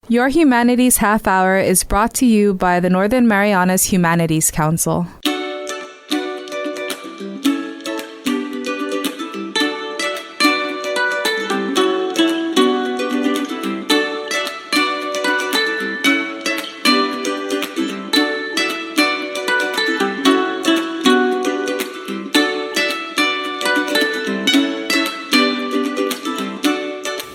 Your Humanities Half-hour is brought to you by the Northern Marianas Humanities Council.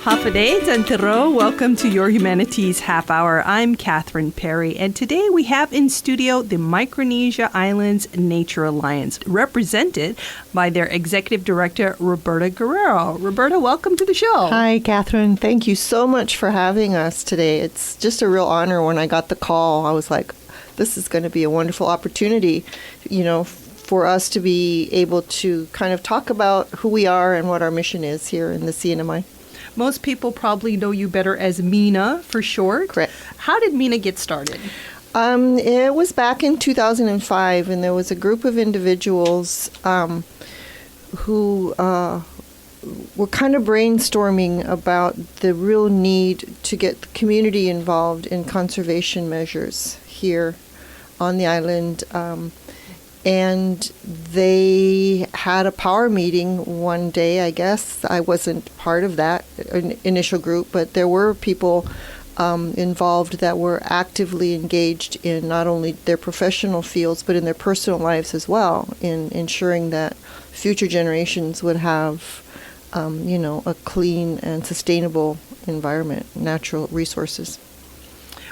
Hafaday Dentero, welcome to Your Humanities Half-hour. I'm Catherine Perry, and today we have in studio the Micronesia Islands Nature Alliance, represented by their Executive Director, Roberta Guerrero. Roberta, welcome to the show. Hi, Catherine. Thank you so much for having us today. It's just a real honor. When I got the call, I was like, this is going to be a wonderful opportunity, for us to be able to kind of talk about who we are and what our mission is here in the CNMI. Most people probably know you better as MINA for short. Correct. How did MINA get started? It was back in 2005, and there was a group of individuals who were kind of brainstorming about the real need to get the community involved in conservation measures here on the island. And they had a power meeting one day, I guess. I wasn't part of that initial group, but there were people involved that were actively engaged in not only their professional fields, but in their personal lives as well, in ensuring that future generations would have, a clean and sustainable environment, natural resources.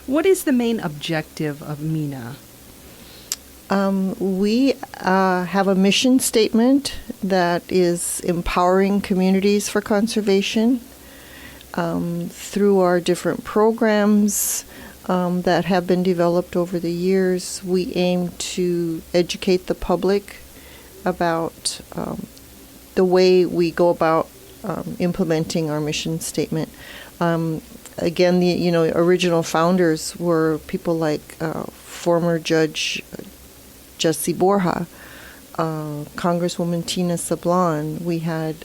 What is the main objective of MINA? We have a mission statement that is empowering communities for conservation through our different programs that have been developed over the years. We aim to educate the public about the way we go about implementing our mission statement. Again, the original founders were people like former Judge Jesse Borja, Congresswoman Tina Sablan. We had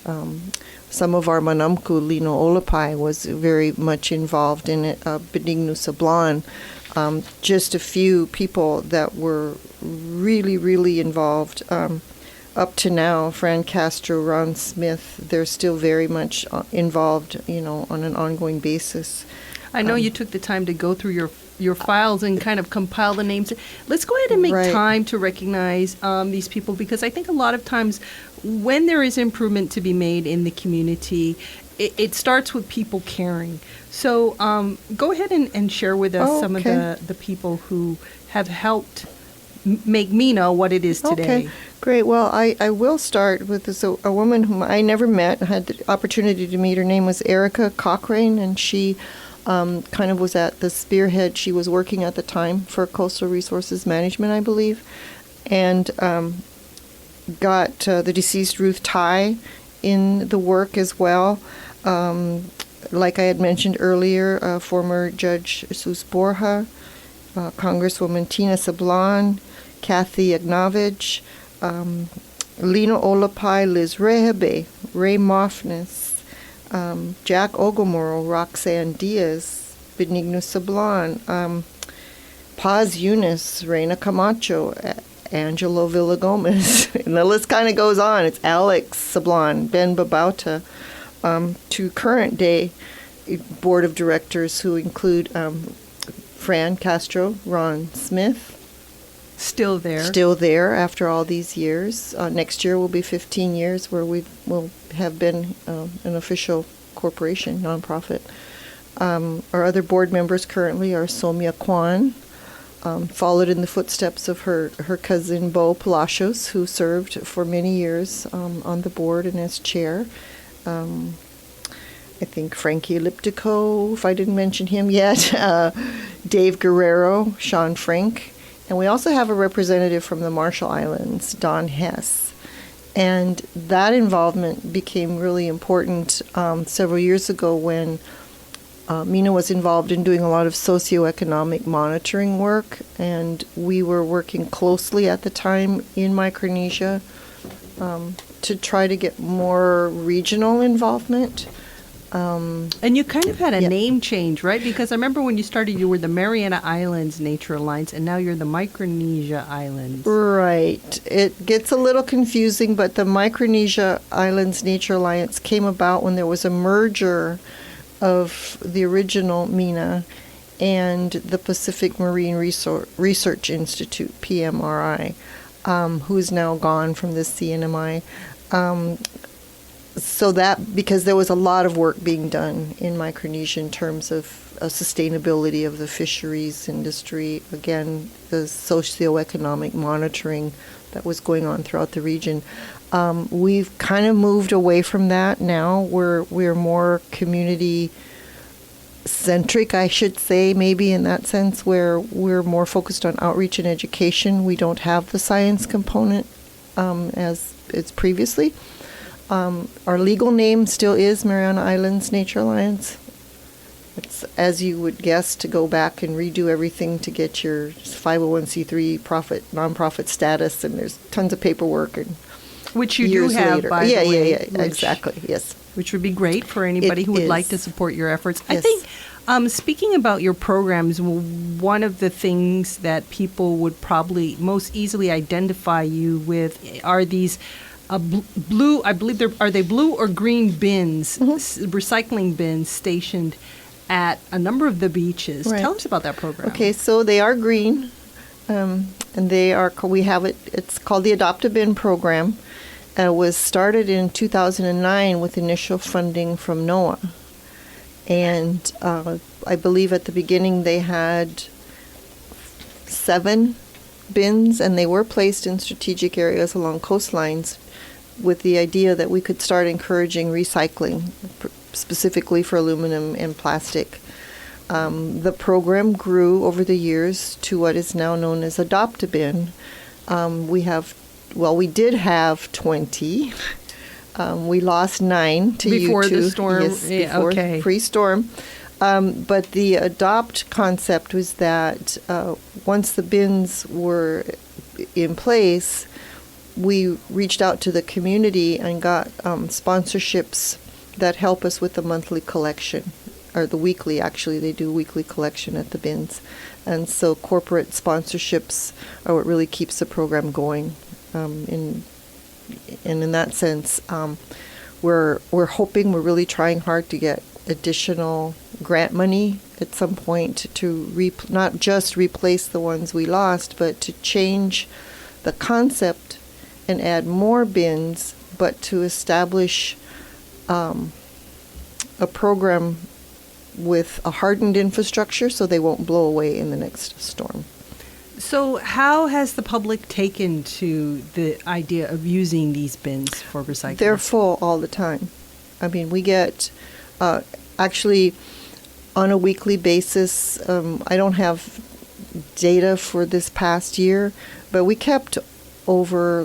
some of our Manamku, Lino Olapai, was very much involved in it, Benigno Sablan. Just a few people that were really, really involved. Up to now, Fran Castro, Ron Smith, they're still very much involved, on an ongoing basis. I know you took the time to go through your files and kind of compile the names. Let's go ahead and make time to recognize these people, because I think a lot of times when there is improvement to be made in the community, it starts with people caring. So go ahead and share with us some of the people who have helped make MINA what it is today. Okay, great. Well, I will start with this, a woman whom I never met. I had the opportunity to meet. Her name was Erica Cochran, and she kind of was at the spearhead. She was working at the time for Coastal Resources Management, I believe, and got the deceased Ruth Ty in the work as well. Like I had mentioned earlier, former Judge Jesus Borja, Congresswoman Tina Sablan, Kathy Agnovich, Lino Olapai, Liz Rehebe, Ray Moffness, Jack Ogomoro, Roxanne Diaz, Benigno Sablan, Paz Eunice, Reina Camacho, Angelo Villagomez, and the list kind of goes on. It's Alex Sablan, Ben Babauta, to current day board of directors who include Fran Castro, Ron Smith. Still there after all these years. Next year will be 15 years where we will have been an official corporation, nonprofit. Our other board members currently are Somia Kwan, followed in the footsteps of her cousin Bo Palacios, who served for many years on the board and as chair. I think Frankie Elliptico, if I didn't mention him yet, Dave Guerrero, Sean Frank. And we also have a representative from the Marshall Islands, Don Hess. And that involvement became really important several years ago when MINA was involved in doing a lot of socioeconomic monitoring work. And we were working closely at the time in Micronesia to try to get more regional involvement. And you kind of had a name change, right? Because I remember when you started, you were the Mariana Islands Nature Alliance, and now you're the Micronesia Islands. Right. It gets a little confusing, but the Micronesia Islands Nature Alliance came about when there was a merger of the original MINA and the Pacific Marine Research Institute, PMRI, who is now gone from the CNMI. So that, because there was a lot of work being done in Micronesia in terms of sustainability of the fisheries industry, again, the socioeconomic monitoring that was going on throughout the region. We've kind of moved away from that now. We're more community-centric, I should say, maybe in that sense, where we're more focused on outreach and education. We don't have the science component as it's previously. Our legal name still is Mariana Islands Nature Alliance. It's, as you would guess, to go back and redo everything to get your 501c3 nonprofit status, and there's tons of paperwork and which you years do have, later. by the way. Yeah, exactly, yes. Which would be great for anybody It who would is. like to support your efforts. Yes. I think, speaking about your programs, one of the things that people would probably most easily identify you with are these blue, I believe are they blue or green bins, recycling bins stationed at a number of the beaches. Right. Tell us about that program. Okay, so they are green, and it's called the Adopt a Bin program. It was started in 2009 with initial funding from NOAA. And I believe at the beginning they had 7 bins, and they were placed in strategic areas along coastlines with the idea that we could start encouraging recycling, specifically for aluminum and plastic. The program grew over the years to what is now known as Adopt a Bin. We did have 20. We lost 9 to before U2. the storm. Yes, Yeah, before okay. pre-storm. But the adopt concept was that once the bins were in place, we reached out to the community and got sponsorships that help us with the monthly collection, or the weekly, actually. They do weekly collection at the bins. And so corporate sponsorships are what really keeps the program going. And in that sense, we're hoping, we're really trying hard to get additional grant money at some point to not just replace the ones we lost, but to change the concept and add more bins, but to establish a program with a hardened infrastructure so they won't blow away in the next storm. So how has the public taken to the idea of using these bins for recycling? They're full all the time. I mean, we get, actually, on a weekly basis, I don't have data for this past year, but we kept over,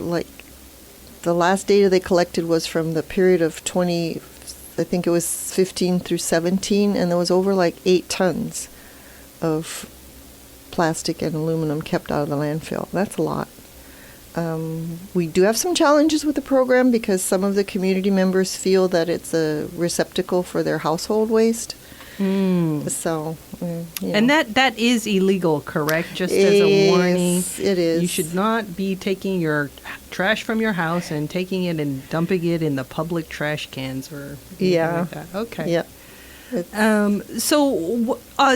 the last data they collected was from the period of 15 through 17, and there was over 8 tons of plastic and aluminum kept out of the landfill. That's a lot. We do have some challenges with the program because some of the community members feel that it's a receptacle for their household waste. So, And that is illegal, correct? Just as a warning. It is. You should not be taking your trash from your house and taking it and dumping it in the public trash cans or anything like that. Okay. Yeah.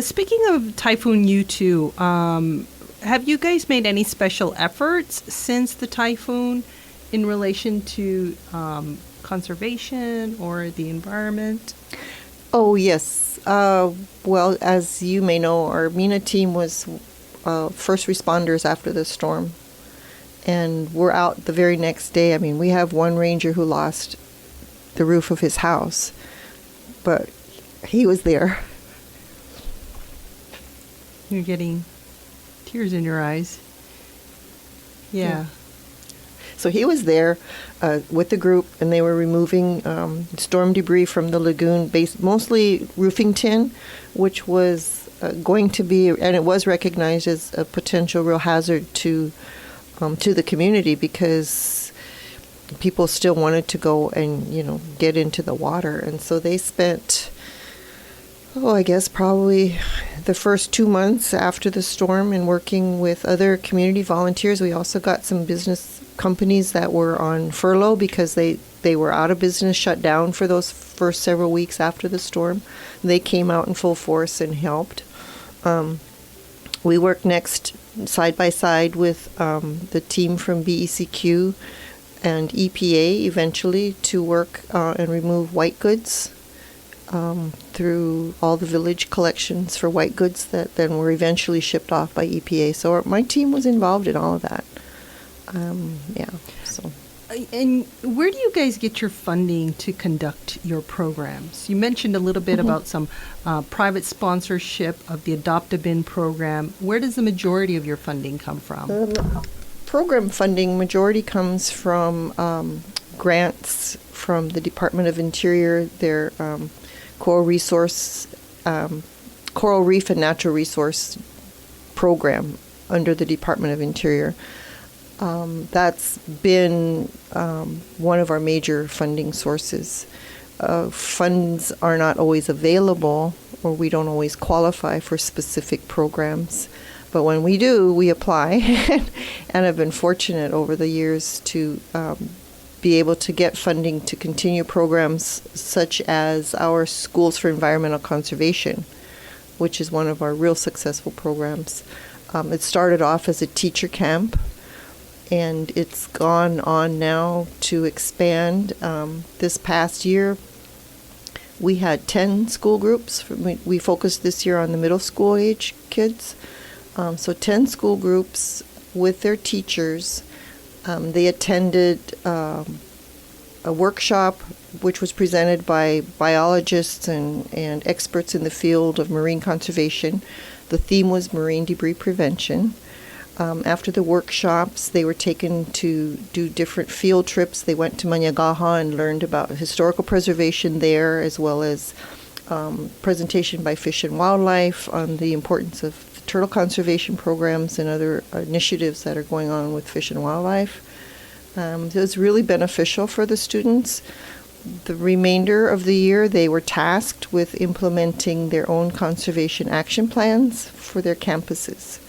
Speaking of Typhoon U2, have you guys made any special efforts since the typhoon in relation to conservation or the environment? Oh, yes. Well, as you may know, our MINA team was first responders after the storm. And we're out the very next day. I mean, we have one ranger who lost the roof of his house, but he was there. You're getting tears in your eyes. Yeah. So he was there with the group, and they were removing storm debris from the lagoon, mostly roofing tin, which was going to be, and it was recognized as a potential real hazard to the community because people still wanted to go and, get into the water. And so they spent, I guess probably the first 2 months after the storm and working with other community volunteers. We also got some business companies that were on furlough because they were out of business, shut down for those first several weeks after the storm. They came out in full force and helped. We worked next side by side with the team from BECQ and EPA eventually to work and remove white goods through all the village collections for white goods that then were eventually shipped off by EPA. So my team was involved in all of that. So. And where do you guys get your funding to conduct your programs? You mentioned a little bit about some private sponsorship of the Adopt-a-Bin program. Where does the majority of your funding come from? Program funding majority comes from grants from the Department of Interior, their Coral Reef and Natural Resource program under the Department of Interior. That's been one of our major funding sources. Funds are not always available, or we don't always qualify for specific programs. But when we do, we apply, and I've been fortunate over the years to be able to get funding to continue programs such as our Schools for Environmental Conservation, which is one of our real successful programs. It started off as a teacher camp, and it's gone on now to expand. This past year, we had 10 school groups. We focused this year on the middle school age kids. So 10 school groups with their teachers. They attended a workshop which was presented by biologists and experts in the field of marine conservation. The theme was marine debris prevention. After the workshops, they were taken to do different field trips. They went to Maniagaha and learned about historical preservation there, as well as presentation by Fish and Wildlife on the importance of turtle conservation programs and other initiatives that are going on with Fish and Wildlife. It was really beneficial for the students. The remainder of the year, they were tasked with implementing their own conservation action plans for their campuses.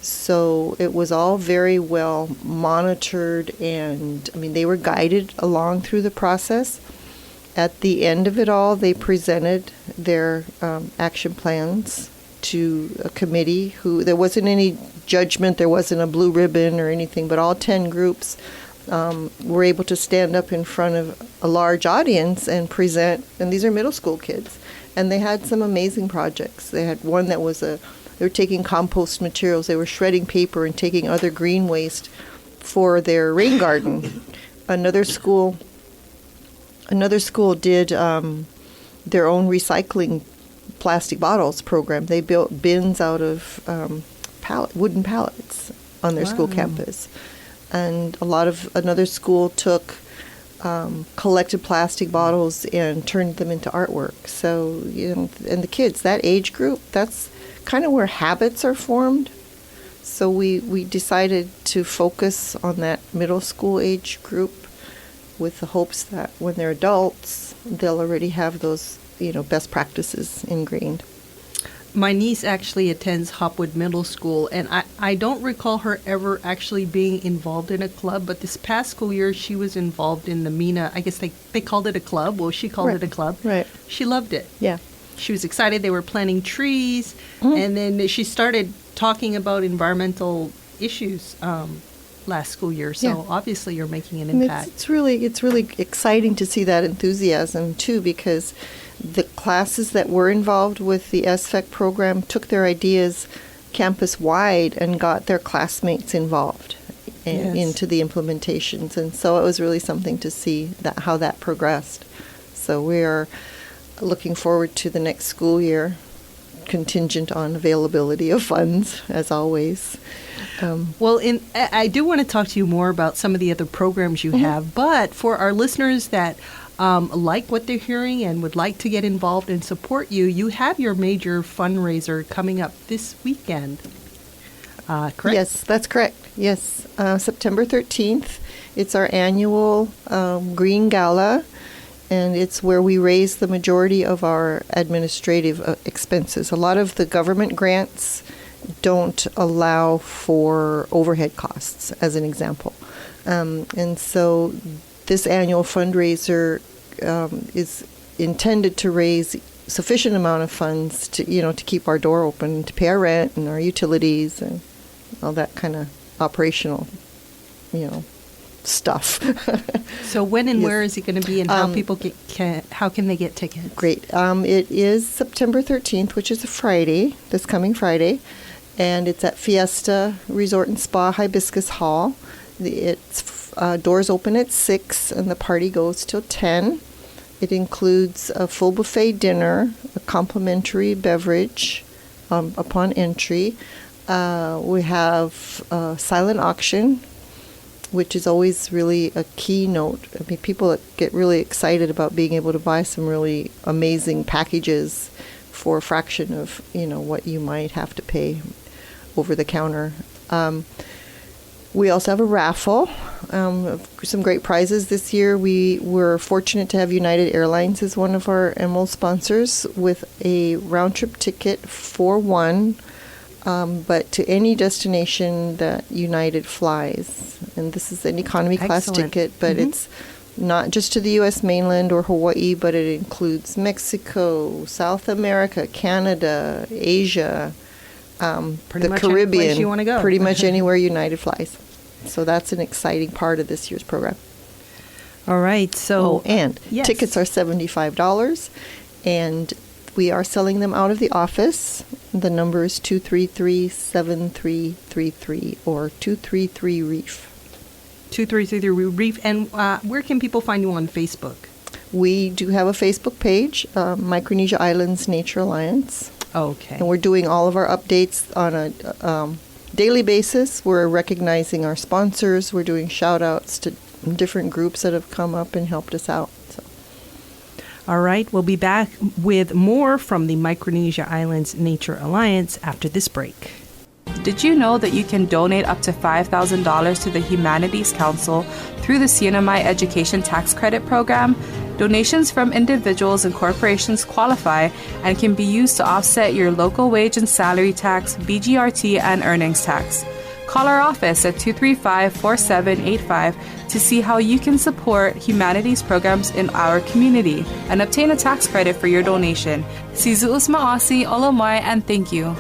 So it was all very well monitored, and they were guided along through the process. At the end of it all, they presented their action plans to a committee there wasn't any judgment, there wasn't a blue ribbon or anything, but all 10 groups were able to stand up in front of a large audience and present, and these are middle school kids, and they had some amazing projects. They had one that was they were taking compost materials, they were shredding paper and taking other green waste for their rain garden. Another school did their own recycling plastic bottles program. They built bins out of wooden pallets on their school campus. And another school took collected plastic bottles and turned them into artwork. So, and the kids, that age group, that's kind of where habits are formed. So we decided to focus on that middle school age group with the hopes that when they're adults, they'll already have those, best practices ingrained. My niece actually attends Hopwood Middle School, and I don't recall her ever actually being involved in a club, but this past school year she was involved in the MINA. I guess they called it a club. Well, she called it a club. Right. She loved it. Yeah. She was excited. They were planting trees, and then she started talking about environmental issues last school year. So obviously you're making an impact. It's really exciting to see that enthusiasm too, because the classes that were involved with the SFEC program took their ideas campus-wide and got their classmates involved into the implementations. And so it was really something to see how that progressed. So we are looking forward to the next school year, contingent on availability of funds, as always. I do want to talk to you more about some of the other programs you have, but for our listeners that like what they're hearing and would like to get involved and support you, you have your major fundraiser coming up this weekend, correct? Yes, that's correct. Yes, September 13th It's our annual Green Gala, and it's where we raise the majority of our administrative expenses. A lot of the government grants don't allow for overhead costs, as an example. And so this annual fundraiser is intended to raise sufficient amount of funds to, to keep our door open, to pay our rent and our utilities and all that kind of operational, stuff. So when and Yes. where is it going to be, and how people how can they get tickets? Great. It is September 13th, which is a Friday, this coming Friday, and it's at Fiesta Resort and Spa Hibiscus Hall. It's doors open at 6 and the party goes till 10. It includes a full buffet dinner, a complimentary beverage upon entry. We have a silent auction, which is always really a keynote. I mean, people get really excited about being able to buy some really amazing packages for a fraction of, what you might have to pay over the counter. We also have a raffle, some great prizes this year. We were fortunate to have United Airlines as one of our Emerald sponsors with a round-trip ticket for one, but to any destination that United flies. And this is an economy class Excellent. ticket, but it's not just to the U.S. mainland or Hawaii, but it includes Mexico, South America, Canada, Asia, Pretty the much any Caribbean, place you wanna go. pretty much anywhere United flies. So that's an exciting part of this year's program. All right. So And yes. tickets are $75, and we are selling them out of the office. The number is 233-7333 or 233-REEF. 2333 Reef. And where can people find you on Facebook? We do have a Facebook page, Micronesia Islands Nature Alliance. Okay. And we're doing all of our updates on a daily basis. We're recognizing our sponsors. We're doing shout-outs to different groups that have come up and helped us out. So. All right. We'll be back with more from the Micronesia Islands Nature Alliance after this break. Did you know that you can donate up to $5,000 to the Humanities Council through the CNMI Education Tax Credit Program? Donations from individuals and corporations qualify and can be used to offset your local wage and salary tax, BGRT, and earnings tax. Call our office at 235-4785 to see how you can support humanities programs in our community and obtain a tax credit for your donation. Sizuus Maasi, Olomai, and thank you.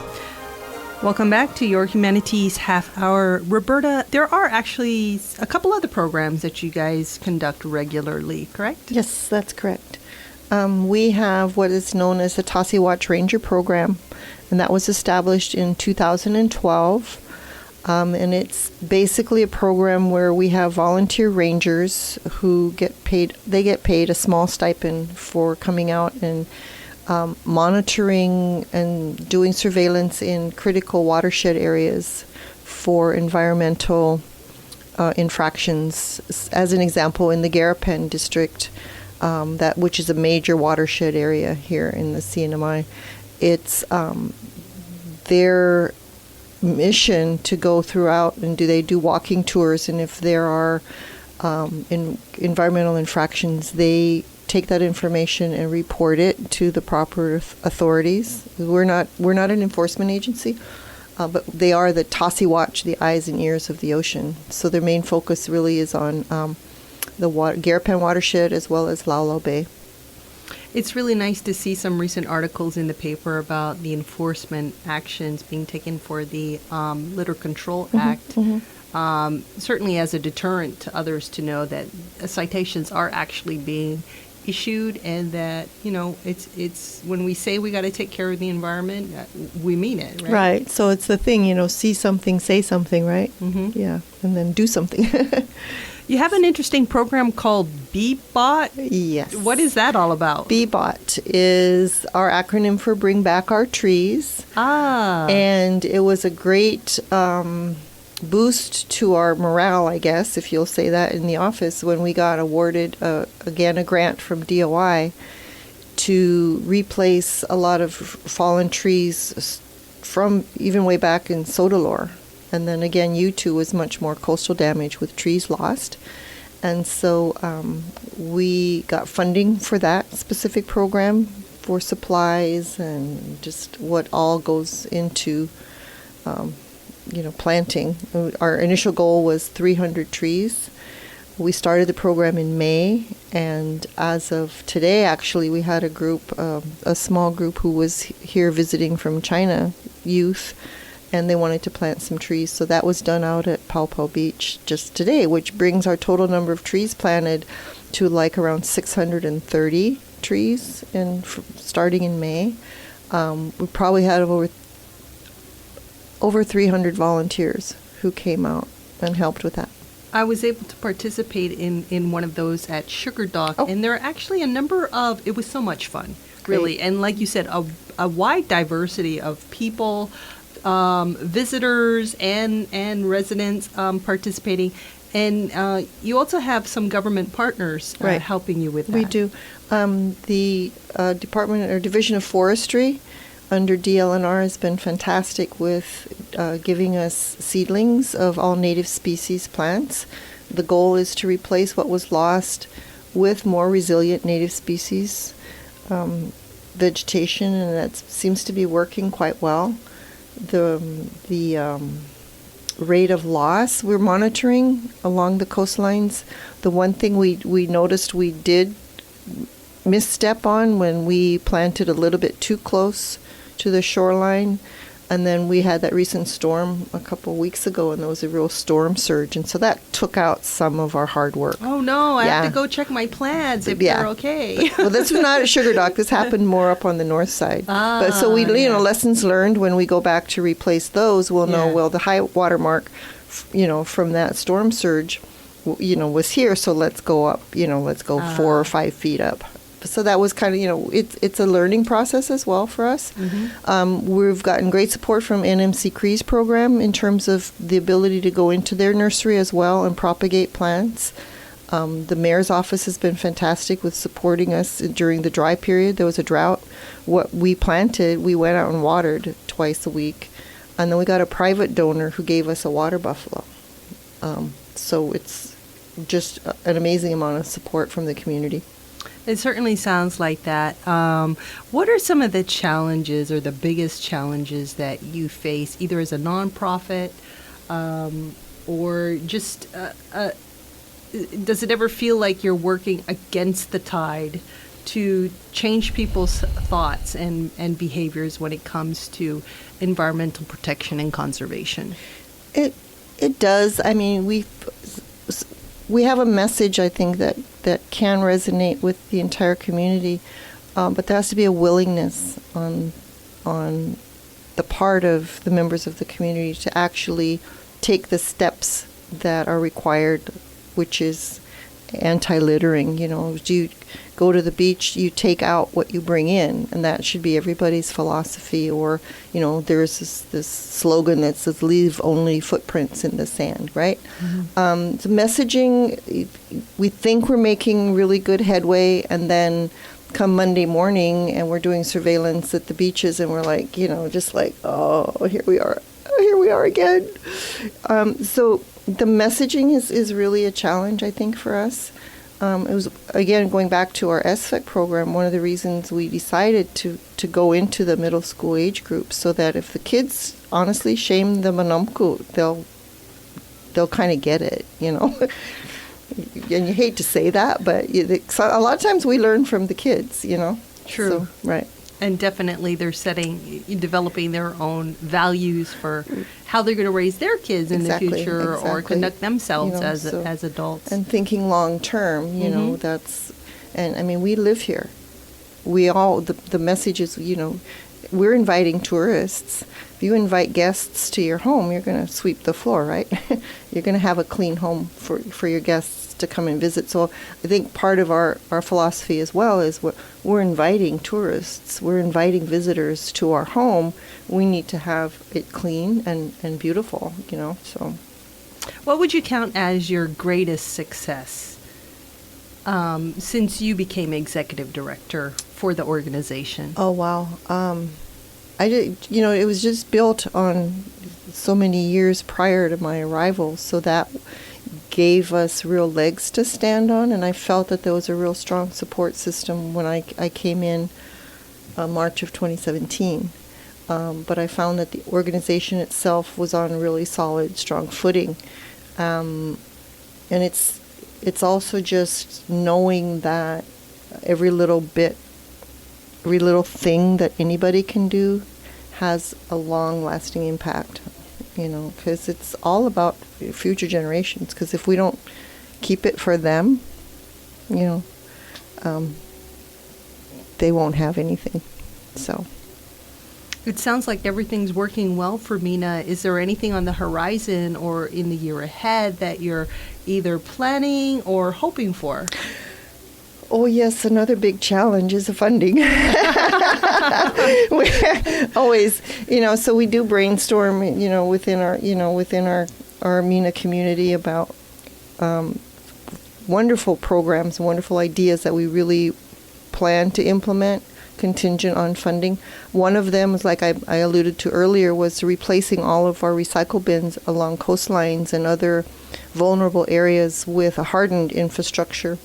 Welcome back to your Humanities Half-hour. Roberta, there are actually a couple other programs that you guys conduct regularly, correct? Yes, that's correct. We have what is known as the Tassi Watch Ranger program, and that was established in 2012. And it's basically a program where we have volunteer rangers who get paid a small stipend for coming out and monitoring and doing surveillance in critical watershed areas for environmental infractions. As an example, in the Garapan district, which is a major watershed area here in the CNMI, it's their mission to go throughout and they do walking tours, and if there are environmental infractions, they take that information and report it to the proper authorities. We're not an enforcement agency, but they are the Tassi Watch, the eyes and ears of the ocean. So their main focus really is on the Garapan watershed as well as Laulau Bay. It's really nice to see some recent articles in the paper about the enforcement actions being taken for the Litter Control Act. Certainly as a deterrent to others to know that citations are actually being issued, and that it's when we say we got to take care of the environment, we mean it, right? Right. So it's the thing, see something, say something, right? Yeah, and then do something. You have an interesting program called BBOT. Yes. What is that all about? BBOT is our acronym for Bring Back Our Trees. And it was a great boost to our morale, I guess, if you'll say that, in the office when we got awarded, again, a grant from DOI to replace a lot of fallen trees from even way back in Sodalore. And then again, U2 was much more coastal damage with trees lost. And so we got funding for that specific program for supplies and just what all goes into, planting. Our initial goal was 300 trees. We started the program in May, and as of today, actually, we had a group, a small group who was here visiting from China, youth, and they wanted to plant some trees. So that was done out at Pau Pau Beach just today, which brings our total number of trees planted to like around 630 trees starting in May. We probably had over 300 volunteers who came out and helped with that. I was able to participate in one of those at Sugar Dock, and there are actually a number of, it was so much fun, really. Great. And like you said, a wide diversity of people, visitors and residents participating. And you also have some government partners helping you with that. We do. The Department or Division of Forestry under DLNR has been fantastic with giving us seedlings of all native species plants. The goal is to replace what was lost with more resilient native species vegetation, and that seems to be working quite well. The rate of loss we're monitoring along the coastlines. The one thing we noticed we did misstep on when we planted a little bit too close to the shoreline, and then we had that recent storm a couple of weeks ago, and there was a real storm surge, and so that took out some of our hard work. Oh no, I have to go check my plants if they're okay. Well, this was not at Sugar Dock. This happened more up on the north side. But so we, lessons learned when we go back to replace those, we'll know, well, the high water mark, from that storm surge, was here, so let's go up, let's go 4 or 5 feet up. So that was kind of, it's a learning process as well for us. Mm-hmm. We've gotten great support from NMC Cree's program in terms of the ability to go into their nursery as well and propagate plants. The mayor's office has been fantastic with supporting us during the dry period. There was a drought. What we planted, we went out and watered twice a week. And then we got a private donor who gave us a water buffalo. So it's just an amazing amount of support from the community. It certainly sounds like that. What are some of the challenges or the biggest challenges that you face, either as a nonprofit or just, does it ever feel like you're working against the tide to change people's thoughts and behaviors when it comes to environmental protection and conservation? It does. I mean, we have a message, I think, that can resonate with the entire community, but there has to be a willingness on the part of the members of the community to actually take the steps that are required, which is anti-littering. You go to the beach, you take out what you bring in, and that should be everybody's philosophy. Or, there's this slogan that says, leave only footprints in the sand, right? Mm-hmm. The messaging, we think we're making really good headway, and then come Monday morning and we're doing surveillance at the beaches, and we're like, just like, oh, here we are again. So the messaging is really a challenge, I think, for us. It was, again, going back to our SFEC program, one of the reasons we decided to go into the middle school age group, so that if the kids honestly shame the manamku, they'll kind of get it, And you hate to say that, but a lot of times we learn from the kids, True. So, right. And definitely they're developing their own values for how they're going to raise their kids in the future or conduct themselves as adults. And thinking long term, Mm-hmm. and I mean, we live here. We all, the message is, we're inviting tourists. If you invite guests to your home, you're going to sweep the floor, right? You're going to have a clean home for your guests to come and visit. So I think part of our philosophy as well is we're inviting tourists, we're inviting visitors to our home. We need to have it clean and beautiful, so. What would you count as your greatest success since you became executive director for the organization? Oh, wow. I did, it was just built on so many years prior to my arrival. So that gave us real legs to stand on, and I felt that there was a real strong support system when I came in March of 2017. But I found that the organization itself was on a really solid, strong footing. And it's also just knowing that every little thing that anybody can do has a long-lasting impact, because it's all about future generations. Because if we don't keep it for them, they won't have anything. So. It sounds like everything's working well for MINA. Is there anything on the horizon or in the year ahead that you're either planning or hoping for? Oh, yes, another big challenge is the funding. We're always, so we do brainstorm, within our MINA community about wonderful programs, wonderful ideas that we really plan to implement, contingent on funding. One of them, is like I alluded to earlier, was replacing all of our recycle bins along coastlines and other vulnerable areas with a hardened infrastructure.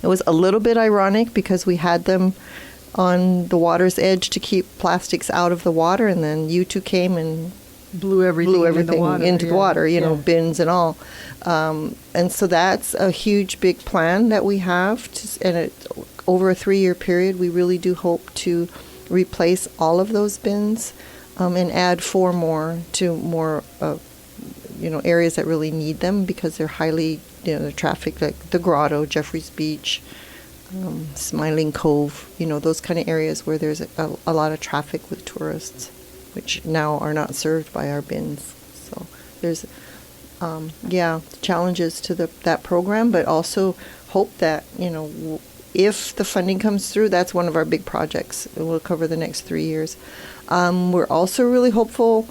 It was a little bit ironic because we had them on the water's edge to keep plastics out of the water, and then you two came and blew everything into the water, bins and all. And so that's a huge, big plan that we have, over a 3-year period. We really do hope to replace all of those bins and add 4 more to more, areas that really need them, because they're highly, they're trafficked, like the Grotto, Jeffrey's Beach, Smiling Cove, those kind of areas where there's a lot of traffic with tourists, which now are not served by our bins. So there's, challenges to that program, but also hope that, if the funding comes through, that's one of our big projects. It will cover the next 3 years. We're also really hopeful,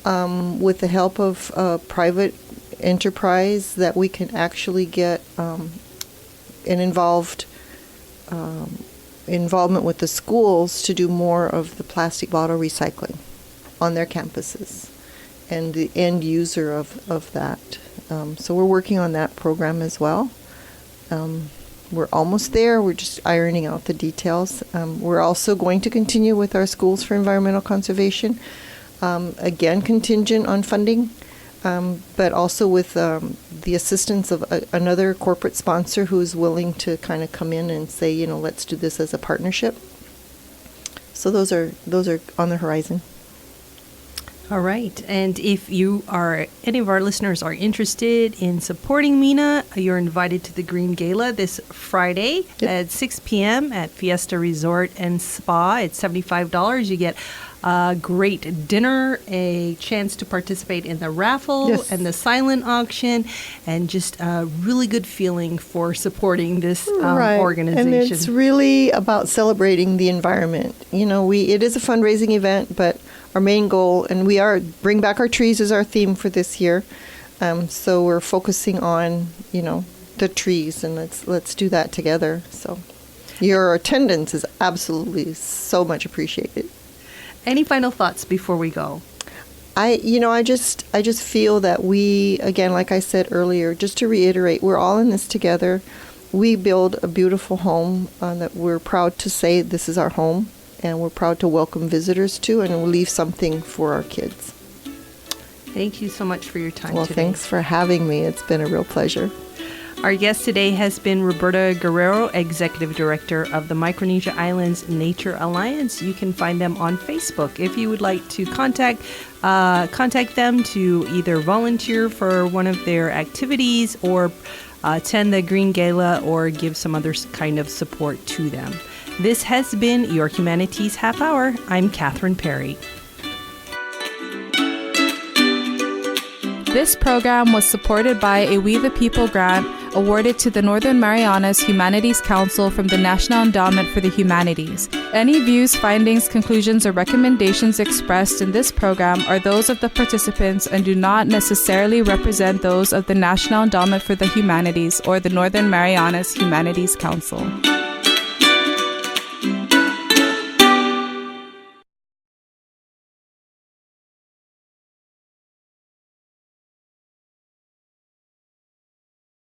with the help of private enterprise, that we can actually get an involvement with the schools to do more of the plastic bottle recycling on their campuses, and the end user of that. So we're working on that program as well. We're almost there. We're just ironing out the details. We're also going to continue with our Schools for Environmental Conservation, again contingent on funding, but also with the assistance of another corporate sponsor who's willing to kind of come in and say, let's do this as a partnership. So those are on the horizon. All right. And if any of our listeners are interested in supporting MINA, you're invited to the Green Gala this Friday at 6 p.m. at Fiesta Resort and Spa. It's $75. You get a great dinner, a chance to participate in the raffle and the silent auction, and just a really good feeling for supporting this organization. And it's really about celebrating the environment. It is a fundraising event, but our main goal, and we are Bring Back Our Trees is our theme for this year. So we're focusing on, the trees, and let's do that together. So your attendance is absolutely so much appreciated. Any final thoughts before we go? I just feel that we, again, like I said earlier, just to reiterate, we're all in this together. We build a beautiful home that we're proud to say this is our home, and we're proud to welcome visitors to, and we'll leave something for our kids. Thank you so much for your time today. Well, thanks for having me. It's been a real pleasure. Our guest today has been Roberta Guerrero, Executive Director of the Micronesia Islands Nature Alliance. You can find them on Facebook. If you would like to contact them to either volunteer for one of their activities or attend the Green Gala or give some other kind of support to them. This has been your Humanities Half-hour. I'm Catherine Perry. This program was supported by a We the People grant awarded to the Northern Marianas Humanities Council from the National Endowment for the Humanities. Any views, findings, conclusions, or recommendations expressed in this program are those of the participants and do not necessarily represent those of the National Endowment for the Humanities or the Northern Marianas Humanities Council.